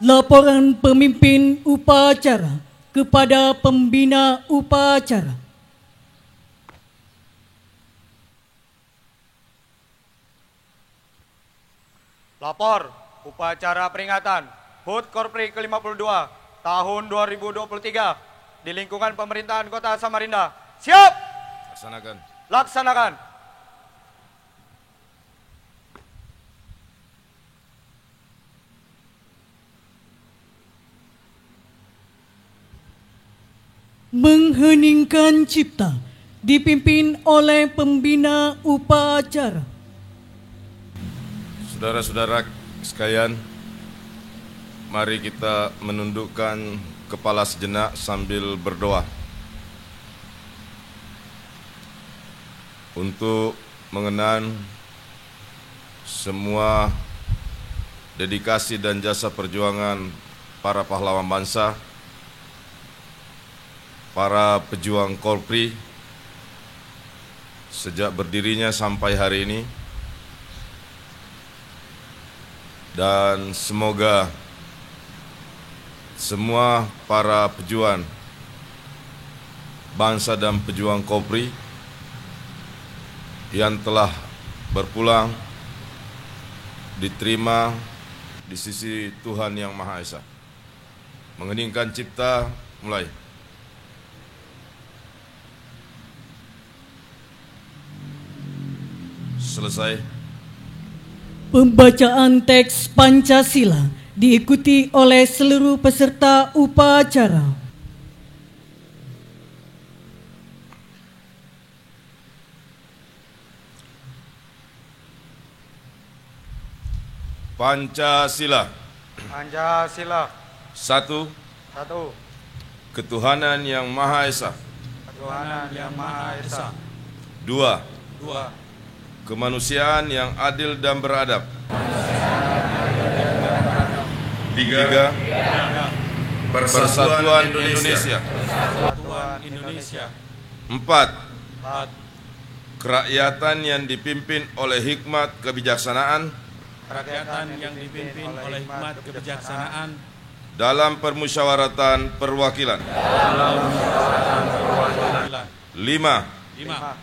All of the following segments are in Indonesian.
Laporan pemimpin upacara kepada pembina upacara. Lapor upacara peringatan HUT Korpri ke-52 tahun 2023 di lingkungan pemerintahan Kota Samarinda. Siap! Laksanakan. Laksanakan. Mengheningkan cipta dipimpin oleh pembina upacara. Saudara-saudara sekalian, mari kita menundukkan kepala sejenak sambil berdoa untuk mengenang semua dedikasi dan jasa perjuangan para pahlawan bangsa, para pejuang Korpri sejak berdirinya sampai hari ini. Dan semoga semua para pejuang bangsa dan pejuang Korpri yang telah berpulang diterima di sisi Tuhan Yang Maha Esa. Mengheningkan cipta, mulai. Selesai. Pembacaan teks Pancasila diikuti oleh seluruh peserta upacara. Pancasila. Pancasila. Satu. Satu. Ketuhanan Yang Maha Esa. Ketuhanan Yang Maha Esa. Dua. Dua. Kemanusiaan yang adil dan beradab. Tiga. Persatuan Indonesia. Persatuan Indonesia. Empat. Empat. Kerakyatan yang dipimpin oleh hikmat kebijaksanaan Kerakyatan yang dipimpin oleh hikmat kebijaksanaan dalam permusyawaratan perwakilan. dalam permusyawaratan perwakilan. Lima. Lima.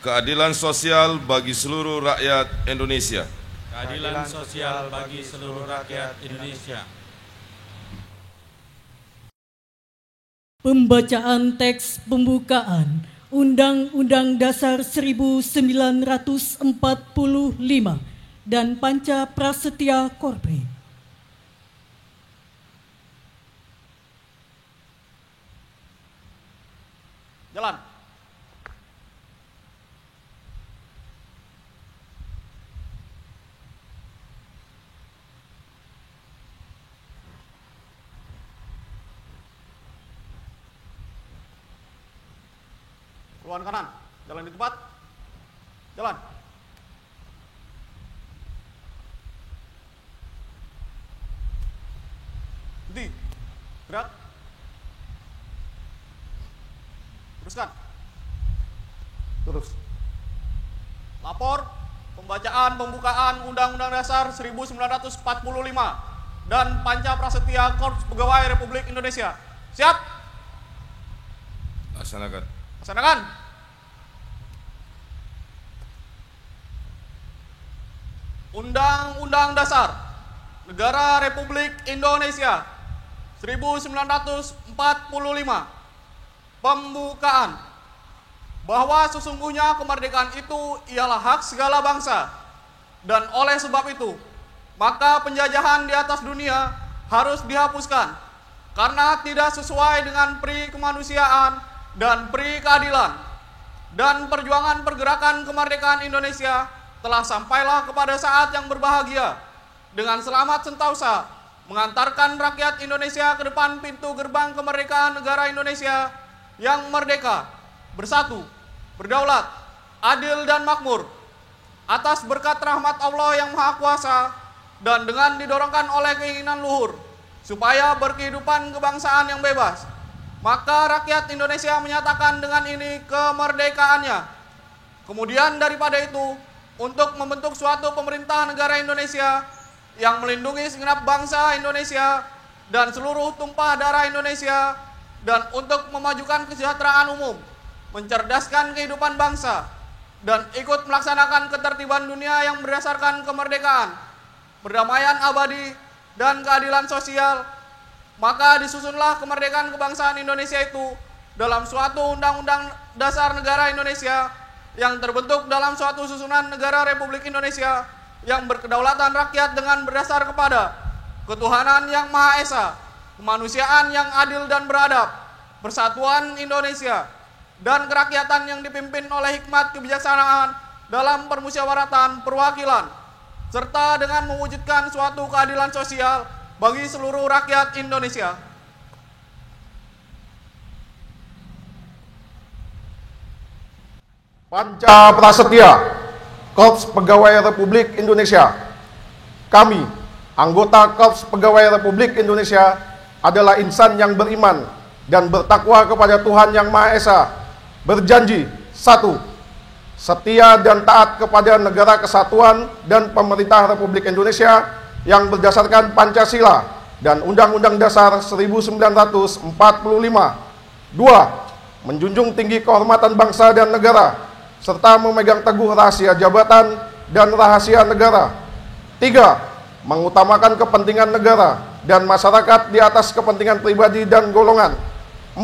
Keadilan sosial bagi seluruh rakyat Indonesia. Keadilan sosial bagi seluruh rakyat Indonesia. Pembacaan teks pembukaan Undang-Undang Dasar 1945 dan Panca Prasetya Korpri. Jalan. Keluar kanan, jalan di tempat. Jalan. Berhenti. Gerak. Teruskan. Terus. Lapor pembacaan pembukaan Undang-Undang Dasar 1945 dan Panca Prasetya Korps Pegawai Republik Indonesia. Siap? Laksanakan. Laksanakan. Undang-Undang Dasar Negara Republik Indonesia 1945. Pembukaan. Bahwa sesungguhnya kemerdekaan itu ialah hak segala bangsa. Dan oleh sebab itu, maka penjajahan di atas dunia harus dihapuskan. Karena tidak sesuai dengan pri kemanusiaan dan pri keadilan. Dan perjuangan pergerakan kemerdekaan Indonesia telah sampailah kepada saat yang berbahagia dengan selamat sentosa mengantarkan rakyat Indonesia ke depan pintu gerbang kemerdekaan negara Indonesia yang merdeka, bersatu, berdaulat, adil dan makmur atas berkat rahmat Allah yang Maha Kuasa dan dengan didorongkan oleh keinginan luhur supaya berkehidupan kebangsaan yang bebas. Maka rakyat Indonesia menyatakan dengan ini kemerdekaannya. Kemudian daripada itu, untuk membentuk suatu pemerintah negara Indonesia yang melindungi segenap bangsa Indonesia dan seluruh tumpah darah Indonesia, dan untuk memajukan kesejahteraan umum, mencerdaskan kehidupan bangsa, dan ikut melaksanakan ketertiban dunia yang berdasarkan kemerdekaan, perdamaian abadi, dan keadilan sosial, maka disusunlah kemerdekaan kebangsaan Indonesia itu dalam suatu Undang-Undang Dasar Negara Indonesia yang terbentuk dalam suatu susunan negara Republik Indonesia yang berkedaulatan rakyat dengan berdasar kepada ketuhanan yang Maha Esa, kemanusiaan yang adil dan beradab, persatuan Indonesia, dan kerakyatan yang dipimpin oleh hikmat kebijaksanaan dalam permusyawaratan perwakilan, serta dengan mewujudkan suatu keadilan sosial bagi seluruh rakyat Indonesia. Panca Prasetya, Korps Pegawai Republik Indonesia. Kami, anggota Korps Pegawai Republik Indonesia, adalah insan yang beriman dan bertakwa kepada Tuhan Yang Maha Esa, berjanji: 1. Setia dan taat kepada Negara Kesatuan dan Pemerintah Republik Indonesia yang berdasarkan Pancasila dan Undang-Undang Dasar 1945. 2. Menjunjung tinggi kehormatan bangsa dan negara, serta memegang teguh rahasia jabatan dan rahasia negara. 3. Mengutamakan kepentingan negara dan masyarakat di atas kepentingan pribadi dan golongan. 4.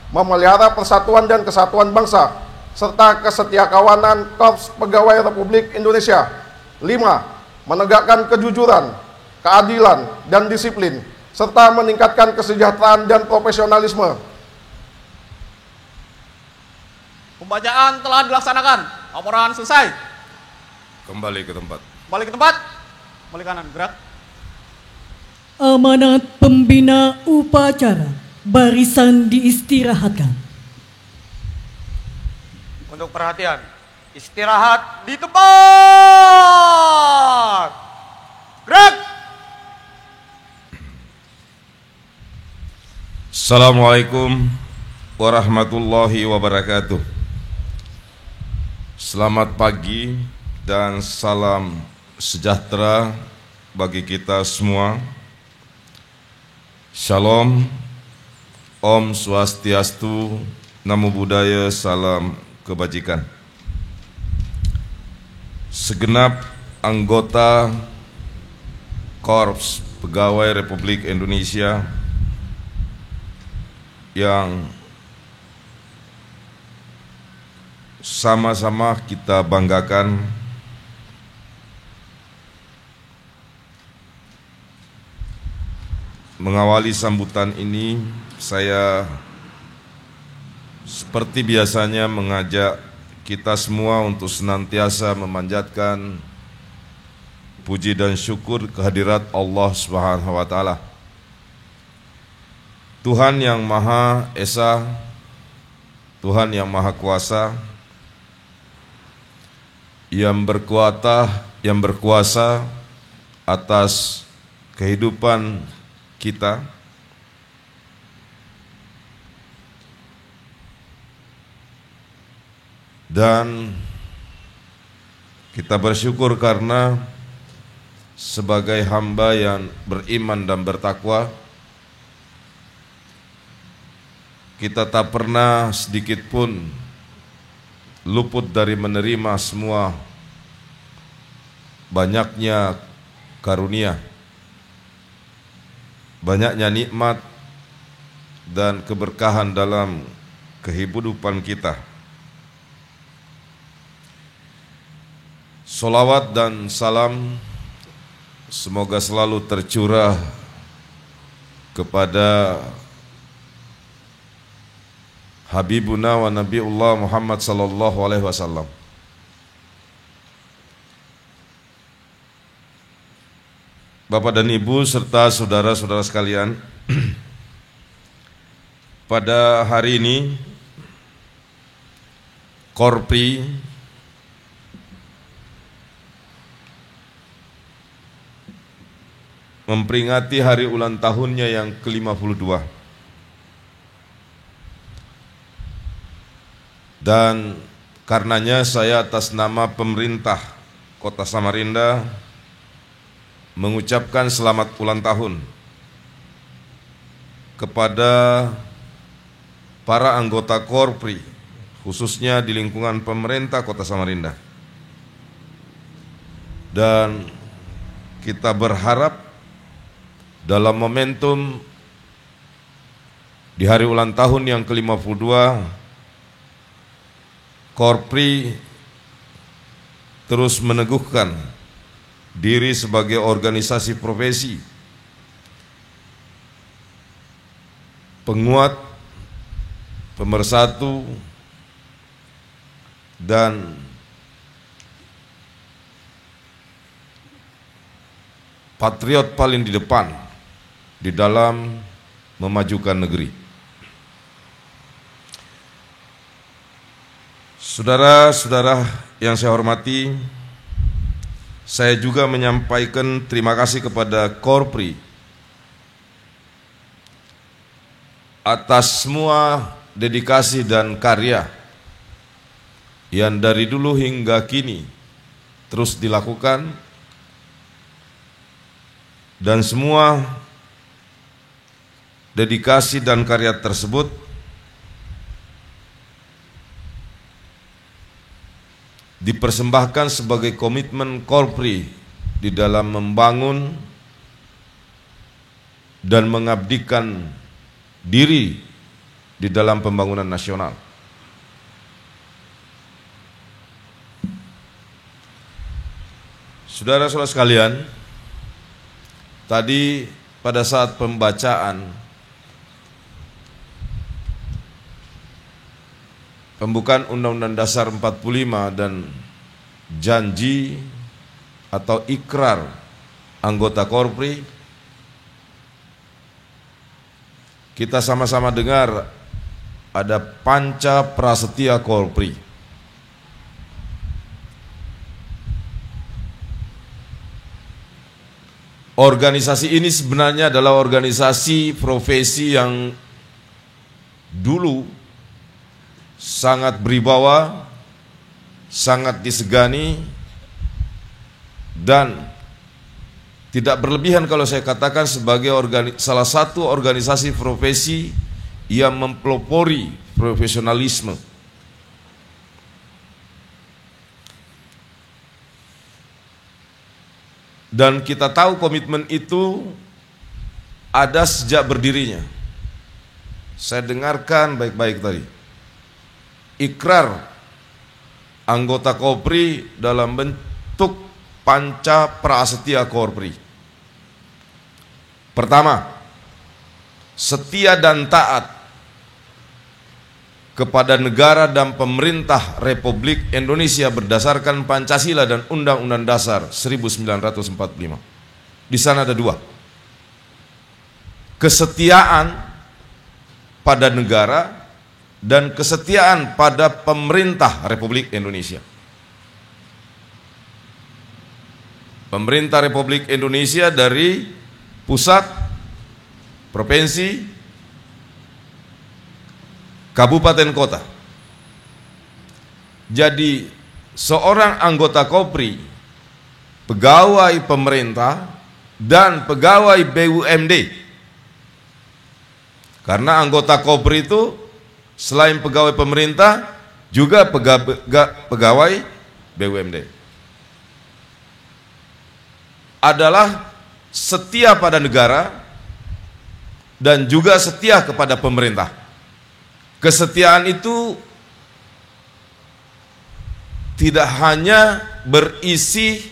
Memelihara persatuan dan kesatuan bangsa, serta kesetiakawanan Korps Pegawai Republik Indonesia. 5. Menegakkan kejujuran, keadilan, dan disiplin, serta meningkatkan kesejahteraan dan profesionalisme. Pembacaan telah dilaksanakan. Laporan selesai. Kembali ke tempat. Balik ke tempat. Balik kanan, gerak. Amanat pembina upacara, barisan diistirahatkan. Untuk perhatian, istirahat di tempat. Gerak. Assalamualaikum warahmatullahi wabarakatuh. Selamat pagi dan salam sejahtera bagi kita semua. Shalom, Om Swastiastu, Namo Buddhaya, salam kebajikan. Segenap anggota Korps Pegawai Republik Indonesia yang sama-sama kita banggakan, mengawali sambutan ini, saya seperti biasanya mengajak kita semua untuk senantiasa memanjatkan puji dan syukur kehadirat Allah Subhanahu wa Ta'ala, Tuhan yang Maha Esa, Tuhan yang Maha Kuasa, yang berkuasa atas kehidupan kita, dan kita bersyukur karena sebagai hamba yang beriman dan bertakwa, kita tak pernah sedikit pun luput dari menerima semua banyaknya karunia, banyaknya nikmat dan keberkahan dalam kehidupan kita. Salawat dan salam semoga selalu tercurah kepada Habibuna wa Nabiullah Muhammad sallallahu alaihi wasallam. Bapak dan Ibu serta saudara-saudara sekalian, pada hari ini Korpri memperingati hari ulang tahunnya yang ke-52. Dan karenanya saya atas nama pemerintah Kota Samarinda mengucapkan selamat ulang tahun kepada para anggota Korpri, khususnya di lingkungan pemerintah Kota Samarinda. Dan kita berharap dalam momentum di hari ulang tahun yang ke-52, Korpri terus meneguhkan diri sebagai organisasi profesi, penguat, pemersatu, dan patriot paling di depan di dalam memajukan negeri. Saudara-saudara yang saya hormati, saya juga menyampaikan terima kasih kepada Korpri atas semua dedikasi dan karya yang dari dulu hingga kini terus dilakukan, dan semua dedikasi dan karya tersebut dipersembahkan sebagai komitmen Korpri di dalam membangun dan mengabdikan diri di dalam pembangunan nasional. Saudara-saudara sekalian, tadi pada saat pembacaan pembukaan Undang-Undang Dasar 45 dan janji atau ikrar anggota Korpri, kita sama-sama dengar ada Panca Prasetya Korpri. Organisasi ini sebenarnya adalah organisasi profesi yang dulu sangat berwibawa, sangat disegani, dan tidak berlebihan kalau saya katakan sebagai salah satu organisasi profesi yang mempelopori profesionalisme. Dan kita tahu komitmen itu ada sejak berdirinya. Saya dengarkan baik-baik tadi. Ikrar anggota Korpri dalam bentuk Panca Prasetya Korpri. Pertama, setia dan taat kepada negara dan pemerintah Republik Indonesia berdasarkan Pancasila dan Undang-Undang Dasar 1945. Di sana ada dua. Kesetiaan pada negara dan kesetiaan pada pemerintah Republik Indonesia. Pemerintah Republik Indonesia dari pusat, provinsi, kabupaten, kota. Jadi seorang anggota Korpri, pegawai pemerintah dan pegawai BUMD. Karena anggota Korpri itu selain pegawai pemerintah juga pegawai BUMD. Adalah setia pada negara dan juga setia kepada pemerintah. Kesetiaan itu tidak hanya berisi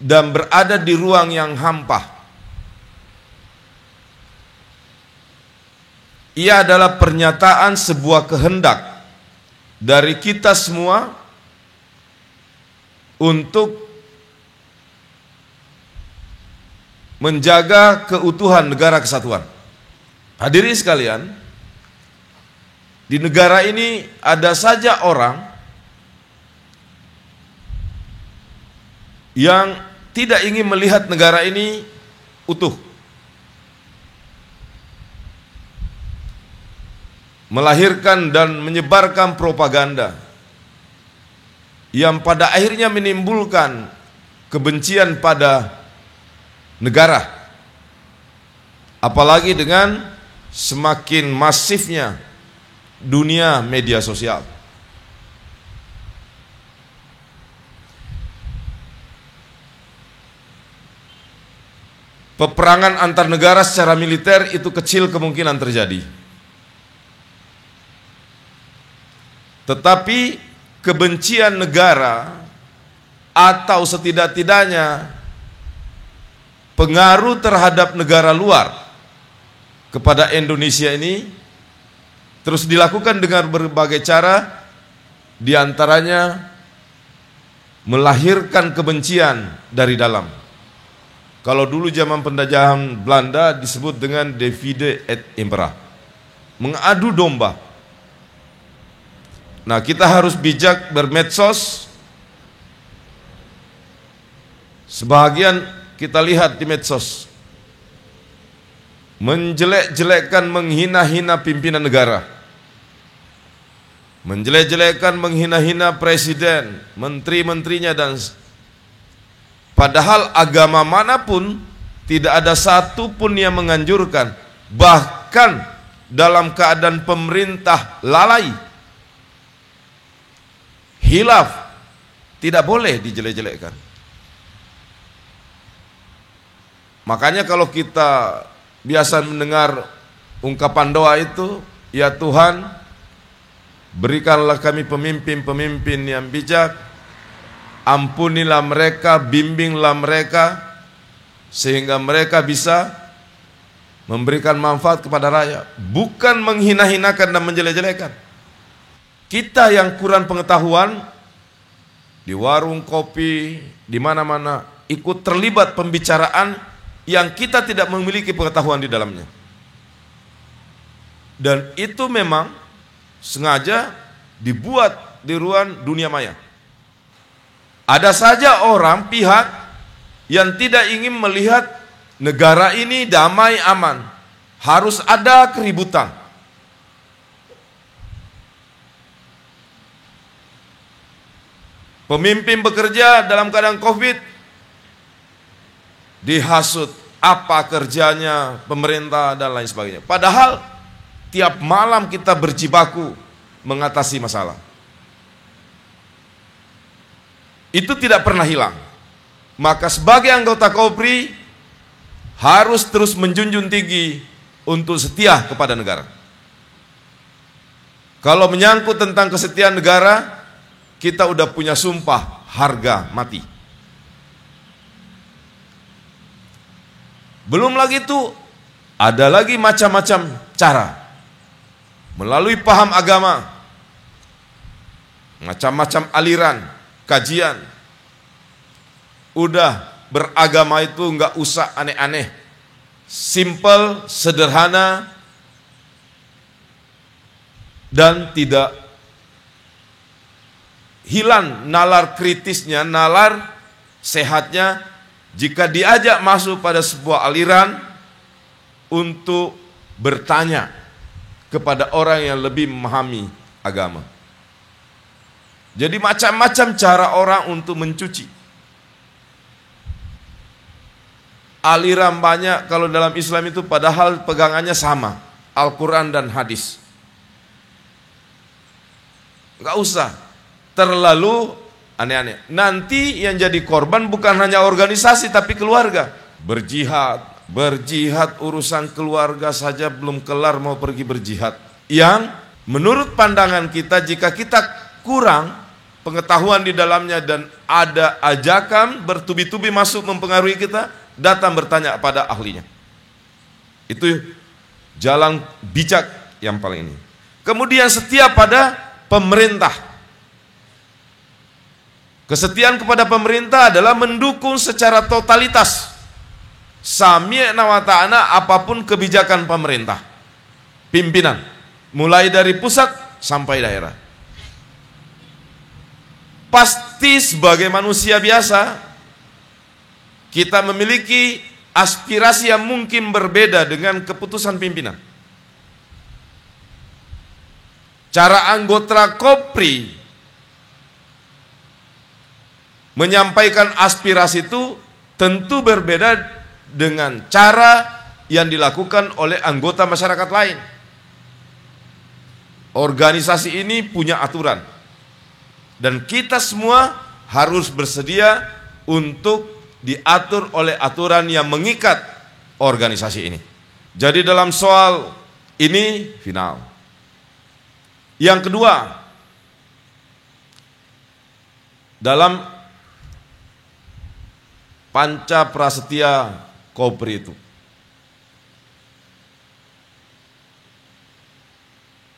dan berada di ruang yang hampa. Ia adalah pernyataan sebuah kehendak dari kita semua untuk menjaga keutuhan negara kesatuan. Hadirin sekalian, di negara ini ada saja orang yang tidak ingin melihat negara ini utuh, melahirkan dan menyebarkan propaganda yang pada akhirnya menimbulkan kebencian pada negara. Apalagi dengan semakin masifnya dunia media sosial. Peperangan antar negara secara militer itu kecil kemungkinan terjadi. Tetapi kebencian negara atau setidak-tidaknya pengaruh terhadap negara luar kepada Indonesia ini terus dilakukan dengan berbagai cara, diantaranya melahirkan kebencian dari dalam. Kalau dulu zaman penjajahan Belanda disebut dengan divide et impera, mengadu domba. Nah, kita harus bijak bermedsos. Sebahagian kita lihat di medsos menjelek-jelekkan, menghina-hina pimpinan negara, menjelek-jelekkan, menghina-hina presiden, menteri-menterinya, dan padahal agama manapun tidak ada satu pun yang menganjurkan, bahkan dalam keadaan pemerintah lalai, hilaf, tidak boleh dijelek-jelekkan. Makanya kalau kita biasa mendengar ungkapan doa itu, ya Tuhan, berikanlah kami pemimpin-pemimpin yang bijak, ampunilah mereka, bimbinglah mereka, sehingga mereka bisa memberikan manfaat kepada rakyat, bukan menghina-hinakan dan menjelek-jelekan. Kita yang kurang pengetahuan, di warung kopi, di mana-mana, ikut terlibat pembicaraan yang kita tidak memiliki pengetahuan di dalamnya. Dan itu memang sengaja dibuat di ruang dunia maya. Ada saja orang, pihak yang tidak ingin melihat negara ini damai aman, harus ada keributan. Pemimpin bekerja dalam keadaan COVID, dihasut apa kerjanya pemerintah dan lain sebagainya. Padahal tiap malam kita berjibaku mengatasi masalah. Itu tidak pernah hilang. Maka sebagai anggota Kopri harus terus menjunjung tinggi untuk setia kepada negara. Kalau menyangkut tentang kesetiaan negara, kita udah punya sumpah harga mati. Belum lagi itu, ada lagi macam-macam cara melalui paham agama, macam-macam aliran, kajian. Udah beragama itu nggak usah aneh-aneh, simple, sederhana, dan tidak hilang nalar kritisnya, nalar sehatnya jika diajak masuk pada sebuah aliran untuk bertanya kepada orang yang lebih memahami agama. Jadi macam-macam cara orang untuk mencuci. Aliran banyak kalau dalam Islam itu, padahal pegangannya sama, Al-Quran dan hadis. Enggak usah terlalu aneh-aneh. Nanti yang jadi korban bukan hanya organisasi tapi keluarga. Berjihad urusan keluarga saja belum kelar mau pergi berjihad. Yang menurut pandangan kita, jika kita kurang pengetahuan di dalamnya dan ada ajakan bertubi-tubi masuk mempengaruhi kita, datang bertanya pada ahlinya. Itu jalan bijak yang paling ini. Kemudian setia pada pemerintah. Kesetiaan kepada pemerintah adalah mendukung secara totalitas, sami'na wa ta'ana, apapun kebijakan pemerintah, pimpinan, mulai dari pusat sampai daerah. Pasti sebagai manusia biasa, kita memiliki aspirasi yang mungkin berbeda dengan keputusan pimpinan. Cara anggota Kopri menyampaikan aspirasi itu tentu berbeda dengan cara yang dilakukan oleh anggota masyarakat lain. Organisasi ini punya aturan, dan kita semua harus bersedia untuk diatur oleh aturan yang mengikat organisasi ini. Jadi dalam soal ini final. Yang kedua, dalam Panca Prasetya Kopri itu,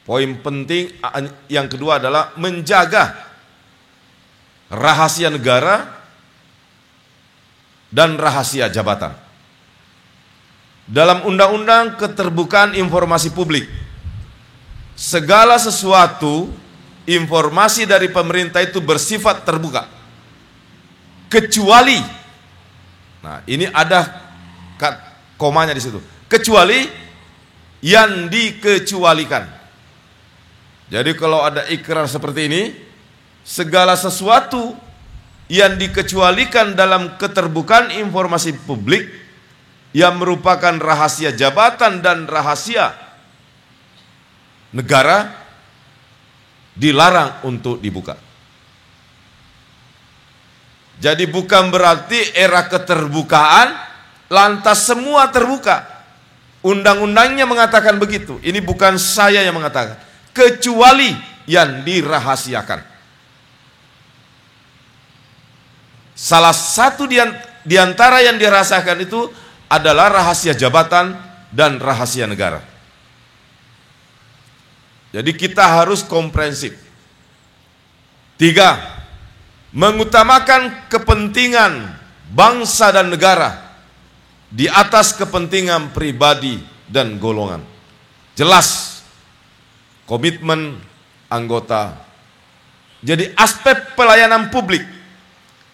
poin penting yang kedua adalah menjaga rahasia negara dan rahasia jabatan. Dalam Undang-Undang Keterbukaan Informasi Publik, segala sesuatu informasi dari pemerintah itu bersifat terbuka, kecuali, nah ini ada komanya di situ, kecuali yang dikecualikan. Jadi kalau ada ikrar seperti ini, segala sesuatu yang dikecualikan dalam keterbukaan informasi publik yang merupakan rahasia jabatan dan rahasia negara dilarang untuk dibuka. Jadi bukan berarti era keterbukaan lantas semua terbuka. Undang-undangnya mengatakan begitu. Ini bukan saya yang mengatakan. Kecuali yang dirahasiakan. Salah satu di antara yang dirahasiakan itu adalah rahasia jabatan dan rahasia negara. Jadi kita harus komprehensif. 3, mengutamakan kepentingan bangsa dan negara di atas kepentingan pribadi dan golongan. Jelas komitmen anggota. Jadi aspek pelayanan publik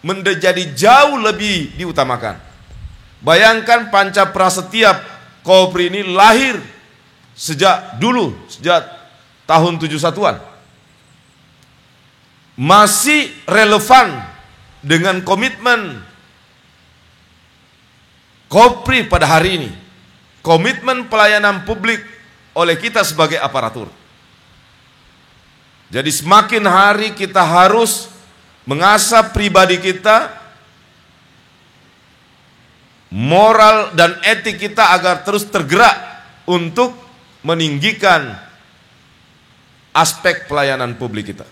menjadi jauh lebih diutamakan. Bayangkan Panca Prasetya Kopri ini lahir sejak tahun 71-an. Masih relevan dengan komitmen Kopri pada hari ini. Komitmen pelayanan publik oleh kita sebagai aparatur. Jadi semakin hari kita harus mengasah pribadi kita, moral dan etik kita agar terus tergerak untuk meninggikan aspek pelayanan publik kita,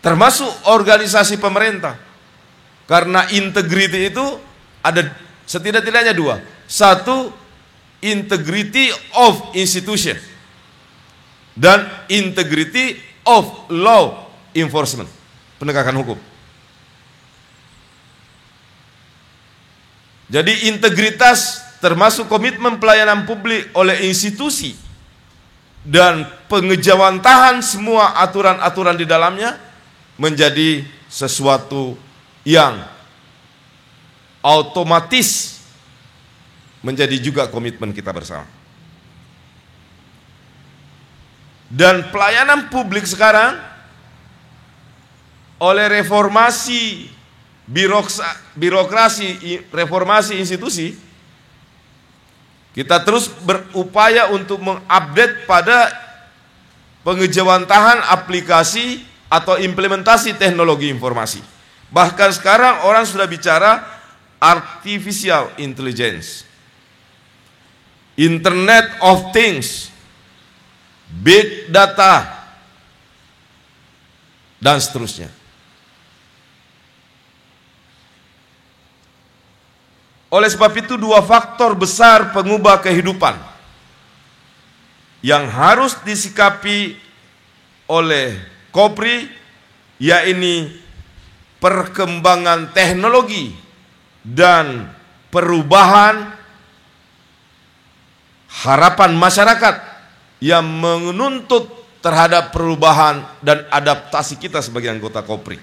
termasuk organisasi pemerintah. Karena integriti itu ada setidak-tidaknya 2. 1, integrity of institution, dan integrity of law enforcement, penegakan hukum. Jadi integritas termasuk komitmen pelayanan publik oleh institusi dan pengejawantahan semua aturan-aturan di dalamnya menjadi sesuatu yang otomatis menjadi juga komitmen kita bersama. Dan pelayanan publik sekarang oleh reformasi birokrasi, reformasi institusi, kita terus berupaya untuk mengupdate pada pengejawantahan aplikasi atau implementasi teknologi informasi. Bahkan sekarang orang sudah bicara artificial intelligence, Internet of Things, Big Data, dan seterusnya. Oleh sebab itu 2 faktor besar pengubah kehidupan yang harus disikapi oleh Kopri, yaitu perkembangan teknologi dan perubahan harapan masyarakat yang menuntut terhadap perubahan dan adaptasi kita sebagai anggota Kopri.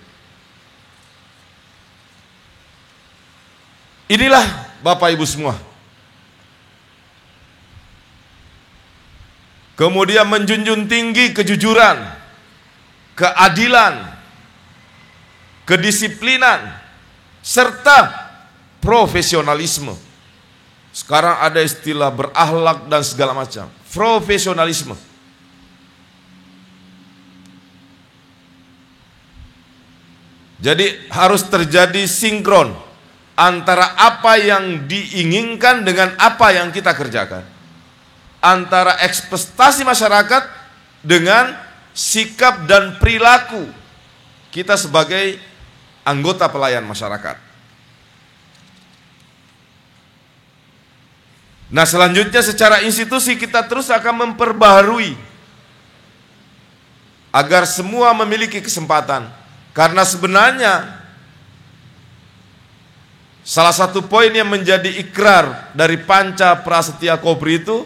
Inilah Bapak Ibu semua. Kemudian menjunjung tinggi kejujuran, keadilan, kedisiplinan, serta profesionalisme Sekarang ada istilah berakhlak dan segala macam. Profesionalisme. Jadi harus terjadi sinkron antara apa yang diinginkan dengan apa yang kita kerjakan. Antara ekspektasi masyarakat dengan sikap dan perilaku kita sebagai anggota pelayan masyarakat. Nah, selanjutnya secara institusi kita terus akan memperbaharui agar semua memiliki kesempatan. Karena sebenarnya salah satu poin yang menjadi ikrar dari Panca Prasetya Kopri itu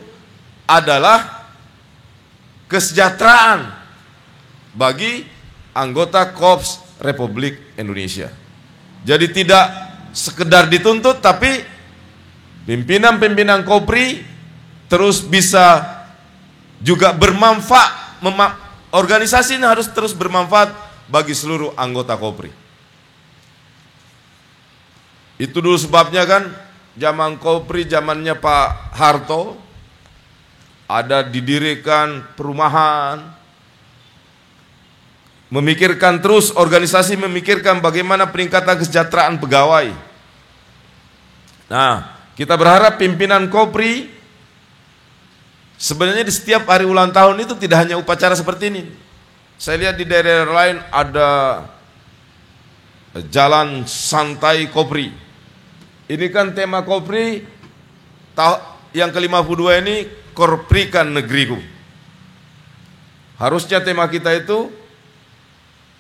adalah kesejahteraan bagi anggota Korps Republik Indonesia. Jadi tidak sekedar dituntut, tapi pimpinan-pimpinan Kopri terus bisa juga bermanfaat. Organisasi ini harus terus bermanfaat bagi seluruh anggota Kopri. Itu dulu sebabnya kan zaman Kopri, zamannya Pak Harto, ada didirikan perumahan, memikirkan terus organisasi, memikirkan bagaimana peningkatan kesejahteraan pegawai. Nah, kita berharap pimpinan Kopri sebenarnya di setiap hari ulang tahun itu tidak hanya upacara seperti ini. Saya lihat di daerah lain ada jalan santai Kopri. Ini kan tema Kopri yang ke-52 ini, Koprikan Negeriku. Harusnya tema kita itu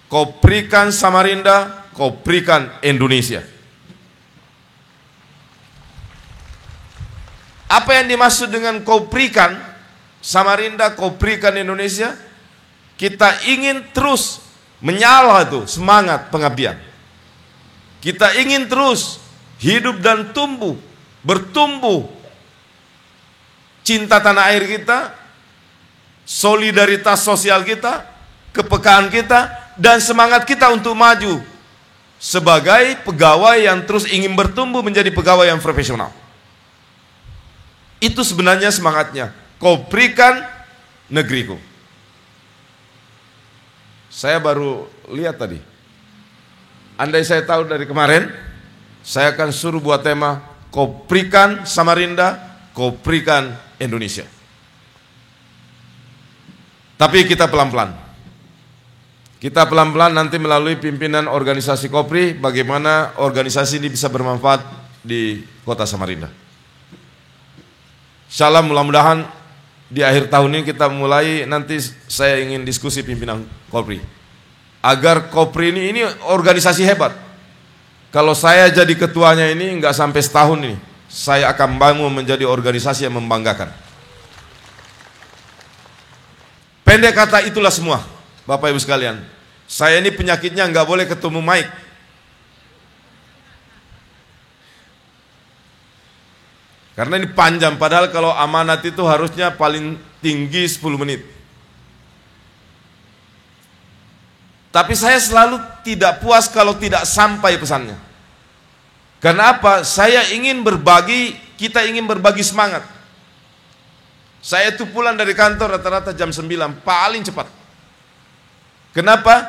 Koprikan Samarinda, Koprikan Indonesia. Apa yang dimaksud dengan Koprikan Samarinda, Koprikan Indonesia? Kita ingin terus menyala itu semangat pengabdian. Kita ingin terus hidup dan bertumbuh cinta tanah air kita, solidaritas sosial kita, kepekaan kita, dan semangat kita untuk maju sebagai pegawai yang terus ingin bertumbuh menjadi pegawai yang profesional. Itu sebenarnya semangatnya, Koprikan Negeriku. Saya baru lihat tadi. Andai saya tahu dari kemarin, saya akan suruh buat tema Koprikan Samarinda, Koprikan Indonesia. Tapi kita pelan-pelan. Kita pelan-pelan nanti melalui pimpinan organisasi Kopri, bagaimana organisasi ini bisa bermanfaat di kota Samarinda. Insyaallah mudah-mudahan di akhir tahun ini kita mulai, nanti saya ingin diskusi pimpinan Kopri. Agar Kopri ini organisasi hebat. Kalau saya jadi ketuanya ini nggak sampai setahun ini, saya akan bangun menjadi organisasi yang membanggakan. Pendek kata itulah semua, Bapak Ibu sekalian. Saya ini penyakitnya nggak boleh ketemu mic. Karena ini panjang, padahal kalau amanat itu harusnya paling tinggi 10 menit. Tapi saya selalu tidak puas kalau tidak sampai pesannya. Karena apa? Saya ingin berbagi, kita ingin berbagi semangat. Saya itu pulang dari kantor rata-rata jam 9, paling cepat. Kenapa?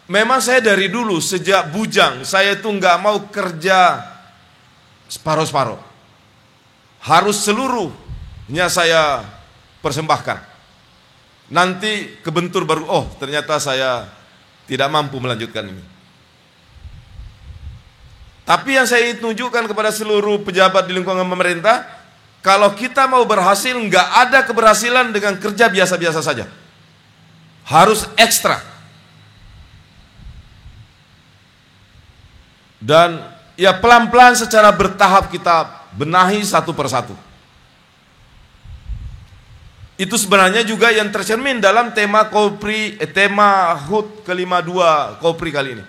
Memang saya dari dulu, sejak bujang, saya itu nggak mau kerja separuh-separuh. Harus seluruhnya saya persembahkan. Nanti kebentur baru, oh ternyata saya tidak mampu melanjutkan ini. Tapi yang saya tunjukkan kepada seluruh pejabat di lingkungan pemerintah, kalau kita mau berhasil, nggak ada keberhasilan dengan kerja biasa-biasa saja. Harus ekstra. Dan ya pelan-pelan secara bertahap kita benahi satu persatu. Itu sebenarnya juga yang tercermin dalam tema Kopri, tema HUT ke-52 Kopri kali ini.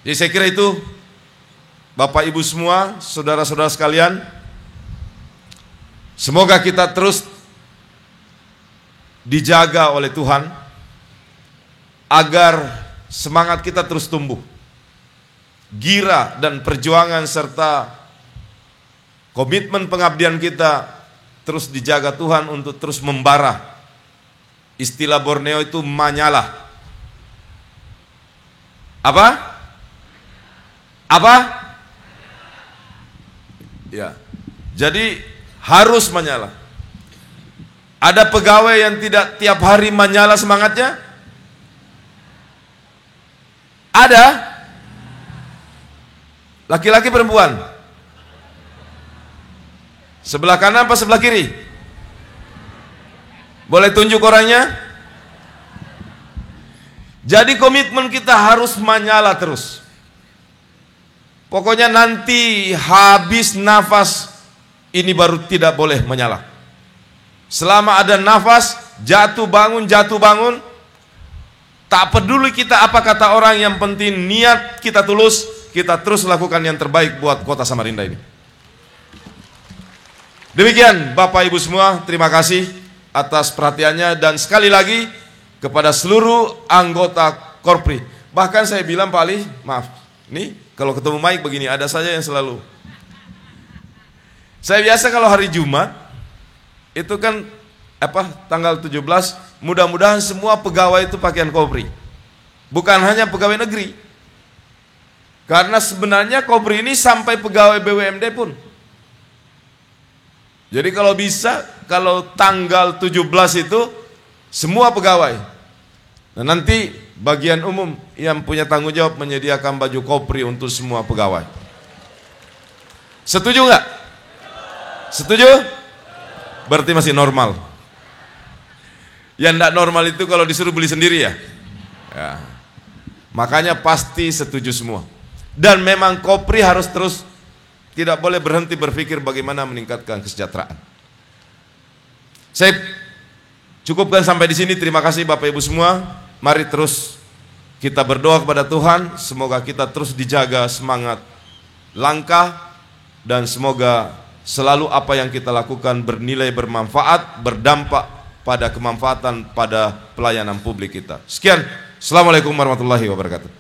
Jadi saya kira itu, Bapak Ibu semua, saudara-saudara sekalian, semoga kita terus dijaga oleh Tuhan agar semangat kita terus tumbuh. Gira dan perjuangan serta komitmen pengabdian kita terus dijaga Tuhan untuk terus membara. Istilah Borneo itu manyalah. Apa? Ya. Jadi harus menyala. Ada pegawai yang tidak tiap hari menyala semangatnya? Ada? Laki-laki perempuan? Sebelah kanan apa sebelah kiri? Boleh tunjuk orangnya? Jadi komitmen kita harus menyala terus. Pokoknya nanti habis nafas ini baru tidak boleh menyala. Selama ada nafas, jatuh bangun, tak peduli kita apa kata orang, yang penting niat kita tulus, kita terus lakukan yang terbaik buat kota Samarinda ini. Demikian Bapak Ibu semua, terima kasih atas perhatiannya, dan sekali lagi kepada seluruh anggota Korpri. Bahkan saya bilang Pak Ali, maaf, nih kalau ketemu Mike begini, ada saja yang selalu. Saya biasa kalau hari Jumat, itu kan tanggal 17, mudah-mudahan semua pegawai itu pakaian Korpri. Bukan hanya pegawai negeri. Karena sebenarnya Korpri ini sampai pegawai BUMD pun. Jadi kalau bisa, kalau tanggal 17 itu semua pegawai. Nah, nanti bagian umum yang punya tanggung jawab menyediakan baju Korpri untuk semua pegawai. Setuju nggak? Setuju? Berarti masih normal. Yang tidak normal itu kalau disuruh beli sendiri ya. Makanya pasti setuju semua. Dan memang Korpri harus terus, tidak boleh berhenti berpikir bagaimana meningkatkan kesejahteraan. Saya cukupkan sampai di sini. Terima kasih Bapak Ibu semua. Mari terus kita berdoa kepada Tuhan, semoga kita terus dijaga semangat langkah, dan semoga selalu apa yang kita lakukan bernilai, bermanfaat, berdampak pada kemanfaatan pada pelayanan publik kita. Sekian, Assalamualaikum warahmatullahi wabarakatuh.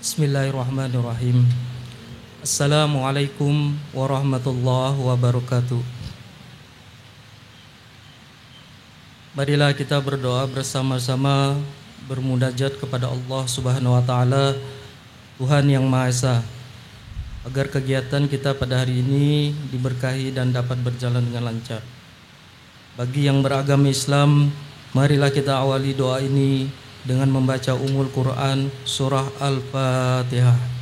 Bismillahirrahmanirrahim. Assalamualaikum warahmatullahi wabarakatuh. Marilah kita berdoa bersama-sama, bermunajat kepada Allah Subhanahu wa taala, Tuhan yang Maha Esa, agar kegiatan kita pada hari ini diberkahi dan dapat berjalan dengan lancar. Bagi yang beragama Islam, marilah kita awali doa ini dengan membaca Ummul Quran surah Al-Fatihah.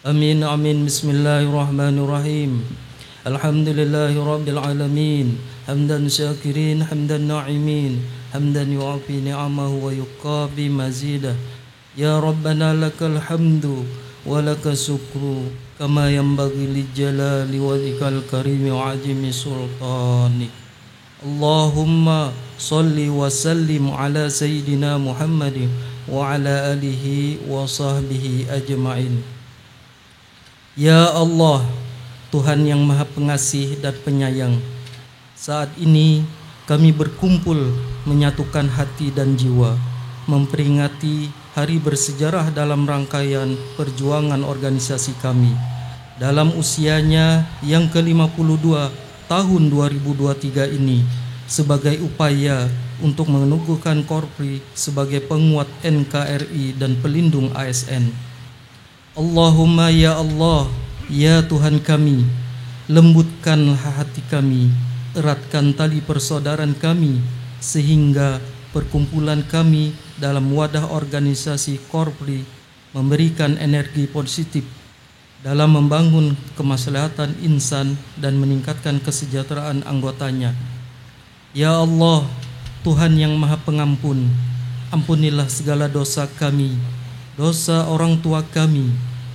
Amin amin. Bismillahirrahmanirrahim. Alhamdulillahi rabbil alamin. Hamdan syakirin, hamdan na'imin, hamdan yu'afi ni'amahu wa yuqabi mazidah. Ya Rabbana lakal hamdu wa laka syukru, kama yanbaghi lijalali wajhikal karimi wa azimi sultanik. Allahumma salli wa sallim ala sayyidina Muhammadin wa ala alihi wa sahbihi ajma'in. Ya Allah, Tuhan yang Maha Pengasih dan Penyayang, saat ini kami berkumpul menyatukan hati dan jiwa, memperingati hari bersejarah dalam rangkaian perjuangan organisasi kami dalam usianya yang ke-52 tahun 2023 ini, sebagai upaya untuk meneguhkan Korpri sebagai penguat NKRI dan pelindung ASN. Allahumma ya Allah, ya Tuhan kami, lembutkanlah hati kami, eratkan tali persaudaraan kami, sehingga perkumpulan kami dalam wadah organisasi Korpri memberikan energi positif dalam membangun kemaslahatan insan dan meningkatkan kesejahteraan anggotanya. Ya Allah, Tuhan yang Maha Pengampun, ampunilah segala dosa kami, dosa orang tua kami,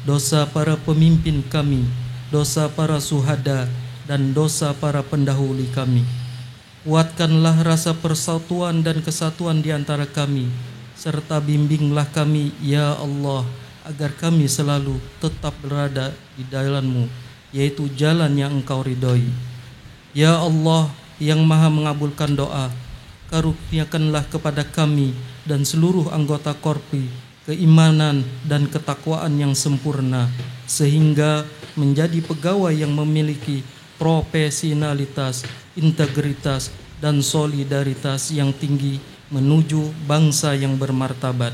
dosa para pemimpin kami, dosa para suhada, dan dosa para pendahulu kami. Kuatkanlah rasa persatuan dan kesatuan di antara kami, serta bimbinglah kami, ya Allah, agar kami selalu tetap berada di jalan-Mu, yaitu jalan yang Engkau ridhoi. Ya Allah yang maha mengabulkan doa, karuniakanlah kepada kami dan seluruh anggota Korpi keimanan dan ketakwaan yang sempurna, sehingga menjadi pegawai yang memiliki profesionalitas, integritas, dan solidaritas yang tinggi menuju bangsa yang bermartabat.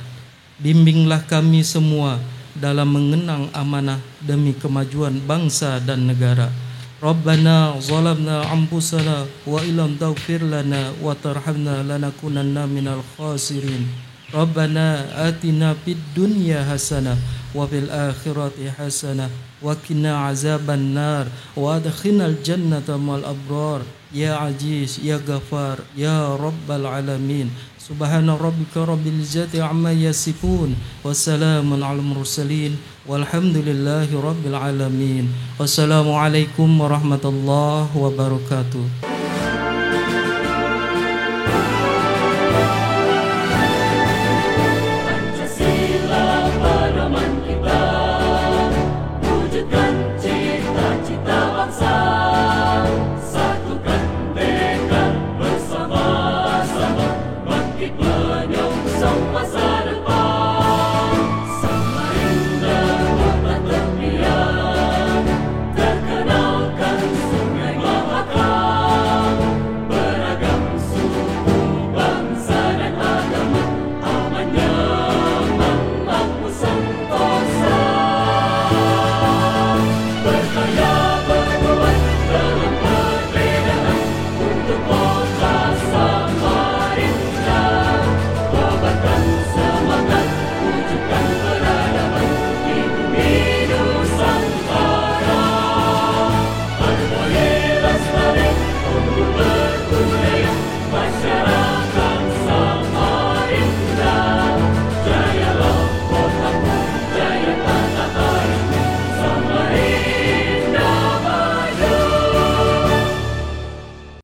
Bimbinglah kami semua dalam mengenang amanah demi kemajuan bangsa dan negara. Rabbana zalamna anfusana wa illam taghfir lana wa tarhamna lanakunanna minal khasirin. Rabbana atina fid dunya hasanah wa fil akhirati hasanah wa qina azaban nar wa adkhilnal jannata mal abrar ya aziz ya ghafar ya rabbal alamin. Subhana rabbika rabbil izzati amma yasifun wa salamun alal mursalin walhamdulillahi rabbil alamin. Wassalamualaikum warahmatullahi wabarakatuh.